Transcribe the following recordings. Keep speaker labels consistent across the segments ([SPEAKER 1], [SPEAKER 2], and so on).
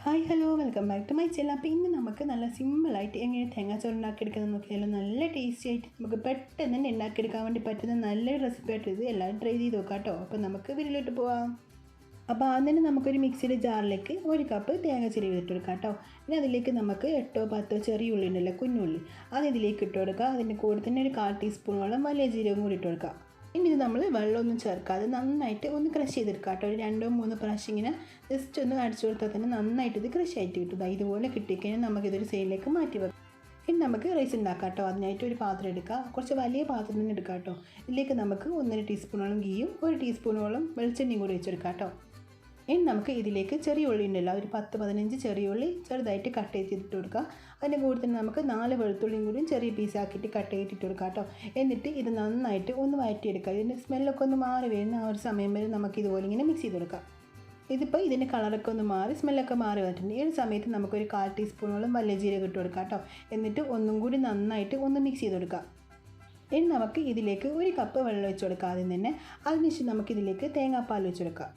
[SPEAKER 1] Hi hello welcome back to my channel. അപ്പോൾ ഇന്ന് നമുക്ക് നല്ല സിമ്പിളായിട്ട് എങ്ങനെ തേങ്ങാച്ചോറ് ഉണ്ടാക്കിയെടുക്കുന്നത് നോക്കിയാലും നല്ല ടേസ്റ്റി ആയിട്ട് നമുക്ക് പെട്ടെന്ന് തന്നെ ഉണ്ടാക്കിയെടുക്കാൻ വേണ്ടി പറ്റുന്ന നല്ലൊരു റെസിപ്പി ആയിട്ട് ഇത് എല്ലാവരും ട്രൈ ചെയ്ത് നോക്കാം കേട്ടോ. അപ്പോൾ നമുക്ക് വീട്ടിലോട്ട് പോവാം. അപ്പോൾ ആദ്യം തന്നെ നമുക്കൊരു മിക്സിയുടെ ജാറിലേക്ക് 1 കപ്പ് തേങ്ങ ചിരവിട്ട് കൊടുക്കാം കേട്ടോ. പിന്നെ അതിലേക്ക് നമുക്ക് 8-10 ചെറിയ ഉള്ളി ഉണ്ടല്ലോ, കുഞ്ഞുള്ളി, അത് ഇതിലേക്ക് ഇട്ട് കൊടുക്കുക. അതിൻ്റെ കൂടെ തന്നെ ഒരു 1/4 ടീസ്പൂണോളം വലിയ ജീരകം കൂടി ഇട്ട് കൊടുക്കുക. ഇനി ഇത് നമ്മൾ വെള്ളമൊന്നും ചേർക്കാതെ നന്നായിട്ട് ഒന്ന് ക്രഷ് ചെയ്തെടുക്കുക കേട്ടോ. ഒരു 2-3 പ്രാവശ്യം ഇങ്ങനെ ജസ്റ്റ് ഒന്ന് അടിച്ചു കൊടുത്താൽ തന്നെ നന്നായിട്ട് ഇത് ക്രഷ് ആയിട്ട് കിട്ടും. ഇതുപോലെ കിട്ടിക്കഴിഞ്ഞാൽ നമുക്കിതൊരു സൈഡിലേക്ക് മാറ്റി വെക്കാം. ഇനി നമുക്ക് റൈസ് ഉണ്ടാക്കാം കേട്ടോ. അതിനായിട്ട് ഒരു പാത്രം എടുക്കുക, കുറച്ച് വലിയ പാത്രം തന്നെ എടുക്കാം കേട്ടോ. ഇതിലേക്ക് നമുക്ക് 1.5 ടീസ്പൂണോളം ഗീയും 1 ടീസ്പൂണോളം വെളിച്ചെണ്ണയും കൂടി വെച്ചെടുക്കാം കേട്ടോ. ഇനി നമുക്ക് ഇതിലേക്ക് ചെറിയ ഉള്ളി ഉണ്ടല്ലോ, ഒരു 10-15 ചെറിയ ഉള്ളി ചെറുതായിട്ട് കട്ട് ചെയ്തിട്ട് കൊടുക്കുക. അതിൻ്റെ കൂടെ തന്നെ നമുക്ക് 4 വെളുത്തുള്ളിയും കൂടിയും ചെറിയ പീസാക്കിയിട്ട് കട്ട് ചെയ്തിട്ട് കൊടുക്കുക കേട്ടോ. എന്നിട്ട് ഇത് നന്നായിട്ട് ഒന്ന് വഴറ്റിയെടുക്കുക. ഇതിൻ്റെ സ്മെല്ലൊക്കെ ഒന്ന് മാറി വരുന്ന ആ ഒരു സമയം വരെ നമുക്ക് ഇതുപോലെ ഇങ്ങനെ മിക്സ് ചെയ്ത് കൊടുക്കാം. ഇതിപ്പോൾ ഇതിൻ്റെ കളറൊക്കെ ഒന്ന് മാറി സ്മെല്ലൊക്കെ മാറി വന്നിട്ടുണ്ട്. ഈ ഒരു സമയത്ത് നമുക്കൊരു 1/4 ടീസ്പൂണോളം വലിയ ജീരകം ഇട്ട് കൊടുക്കാം കേട്ടോ. എന്നിട്ട് ഒന്നും കൂടി നന്നായിട്ട് ഒന്ന് മിക്സ് ചെയ്ത് കൊടുക്കുക. ഇനി നമുക്ക് ഇതിലേക്ക് 1 കപ്പ് വെള്ളം വെച്ച് കൊടുക്കാം ആദ്യം തന്നെ. അതിനുശേഷം നമുക്കിതിലേക്ക് തേങ്ങാപ്പാൽ വെച്ച് കൊടുക്കാം.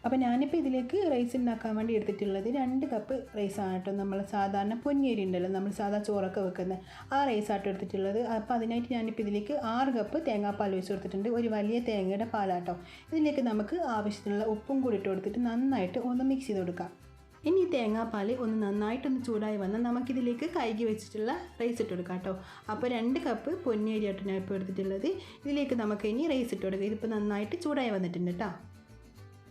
[SPEAKER 1] അപ്പോൾ ഞാനിപ്പോൾ ഇതിലേക്ക് റൈസ് ഉണ്ടാക്കാൻ വേണ്ടി എടുത്തിട്ടുള്ളത് 2 കപ്പ് റൈസാണ് കേട്ടോ. നമ്മൾ സാധാരണ പൊന്നിയരി ഉണ്ടല്ലോ, നമ്മൾ സാധാ ചോറൊക്കെ വെക്കുന്നത് ആ റൈസാട്ടോ എടുത്തിട്ടുള്ളത്. അപ്പോൾ അതിനായിട്ട് ഞാനിപ്പോൾ ഇതിലേക്ക് 6 കപ്പ് തേങ്ങാപ്പാൽ വെച്ച് കൊടുത്തിട്ടുണ്ട്. ഒരു വലിയ തേങ്ങയുടെ പാലാട്ടോ. ഇതിലേക്ക് നമുക്ക് ആവശ്യത്തിനുള്ള ഉപ്പും കൂടി ഇട്ട് കൊടുത്തിട്ട് നന്നായിട്ട് ഒന്ന് മിക്സ് ചെയ്ത് കൊടുക്കാം. ഇനി ഈ തേങ്ങാപ്പാൽ ഒന്ന് നന്നായിട്ടൊന്ന് ചൂടായി വന്നാൽ നമുക്കിതിലേക്ക് കഴുകി വെച്ചിട്ടുള്ള റൈസ് ഇട്ട് കൊടുക്കാം കേട്ടോ. അപ്പോൾ 2 കപ്പ് പൊന്നിയരി ആട്ടോ ഞാൻ ഇപ്പോൾ എടുത്തിട്ടുള്ളത്. ഇതിലേക്ക് നമുക്ക് ഇനി റൈസ് ഇട്ട് കൊടുക്കുക. ഇതിപ്പോൾ നന്നായിട്ട് ചൂടായി വന്നിട്ടുണ്ട് കേട്ടോ.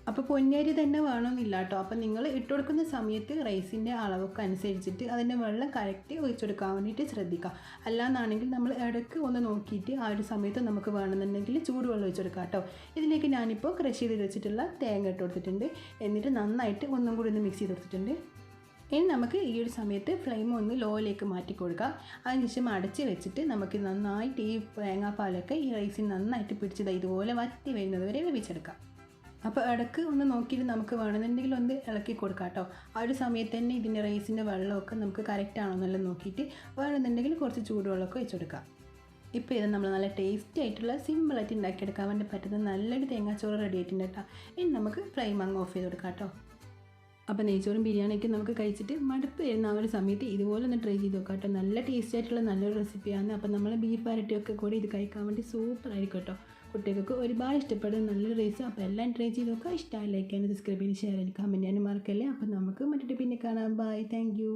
[SPEAKER 1] അപ്പോൾ പൊന്നിയരി തന്നെ വേണമെന്നില്ല കേട്ടോ. അപ്പോൾ നിങ്ങൾ ഇട്ട് കൊടുക്കുന്ന സമയത്ത് റൈസിൻ്റെ അളവൊക്കെ അനുസരിച്ചിട്ട് അതിൻ്റെ വെള്ളം കറക്റ്റ് ഒഴിച്ചെടുക്കാൻ വേണ്ടിയിട്ട് ശ്രദ്ധിക്കുക. അല്ലാന്നാണെങ്കിൽ നമ്മൾ ഇടയ്ക്ക് ഒന്ന് നോക്കിയിട്ട് ആ ഒരു സമയത്ത് നമുക്ക് വേണമെന്നുണ്ടെങ്കിൽ ചൂടുവെള്ളം ഒഴിച്ചെടുക്കാം കേട്ടോ. ഇതിലേക്ക് ഞാനിപ്പോൾ ക്രഷ് ചെയ്ത് വെച്ചിട്ടുള്ള തേങ്ങ ഇട്ട് കൊടുത്തിട്ടുണ്ട്. എന്നിട്ട് നന്നായിട്ട് ഒന്നും കൂടി ഒന്ന് മിക്സ് ചെയ്ത് കൊടുത്തിട്ടുണ്ട്. ഇനി നമുക്ക് ഈ ഒരു സമയത്ത് ഫ്ലെയിം ഒന്ന് ലോയിലേക്ക് മാറ്റി കൊടുക്കാം. അതിനുശേഷം അടച്ച് വെച്ചിട്ട് നമുക്ക് നന്നായിട്ട് ഈ തേങ്ങാപ്പാലൊക്കെ ഈ റൈസിന് നന്നായിട്ട് പിടിച്ചത് ഇതുപോലെ വറ്റി വരുന്നത് വരെ വേവിച്ചെടുക്കാം. അപ്പോൾ ഇടയ്ക്ക് ഒന്ന് നോക്കിയിട്ട് നമുക്ക് വേണമെന്നുണ്ടെങ്കിൽ ഒന്ന് ഇളക്കി കൊടുക്കാം കേട്ടോ. ആ ഒരു സമയത്ത് തന്നെ ഇതിൻ്റെ റൈസിൻ്റെ വെള്ളമൊക്കെ നമുക്ക് കറക്റ്റ് ആണോ എന്നെല്ലാം നോക്കിയിട്ട് വേണമെന്നുണ്ടെങ്കിൽ കുറച്ച് ചൂടുവെള്ളമൊക്കെ വെച്ച് കൊടുക്കാം. ഇപ്പോൾ ഇത് നമ്മൾ നല്ല ടേസ്റ്റി ആയിട്ടുള്ള സിമ്പിളായിട്ട് ഉണ്ടാക്കിയെടുക്കാൻ വേണ്ടി പറ്റുന്ന നല്ലൊരു തേങ്ങാച്ചോറ് റെഡി ആയിട്ടുണ്ട് കേട്ടോ. ഇനി നമുക്ക് ഫ്ലെയിം അങ്ങ് ഓഫ് ചെയ്ത് കൊടുക്കാം കേട്ടോ. അപ്പോൾ നെയ്ച്ചോറും ബിരിയാണിയൊക്കെ നമുക്ക് കഴിച്ചിട്ട് മടുപ്പ് വരുന്ന ആ ഒരു സമയത്ത് ഇതുപോലെ ഒന്ന് ട്രൈ ചെയ്ത് നോക്കാം കേട്ടോ. നല്ല ടേസ്റ്റി ആയിട്ടുള്ള നല്ലൊരു റെസിപ്പിയാണ്. അപ്പോൾ നമ്മൾ ബീഫ് വരട്ടിയൊക്കെ കൂടി ഇത് കഴിക്കാൻ വേണ്ടി സൂപ്പറായിരിക്കും കേട്ടോ. കുട്ടികൾക്ക് ഒരുപാട് ഇഷ്ടപ്പെടുന്ന നല്ലൊരു റൈസ്. അപ്പോൾ എല്ലാം ട്രൈ ചെയ്ത് നോക്കുക. ഇഷ്ടമായി ലൈക്ക് ചെയ്യാനും സബ്സ്ക്രൈബ് ചെയ്യാനും ഷെയർ ചെയ്യാനും കമൻറ്റ് ചെയ്യാനും മറക്കല്ലേ. അപ്പോൾ നമുക്ക് മറ്റൊരു പിന്നെ കാണാം. Bye, thank U.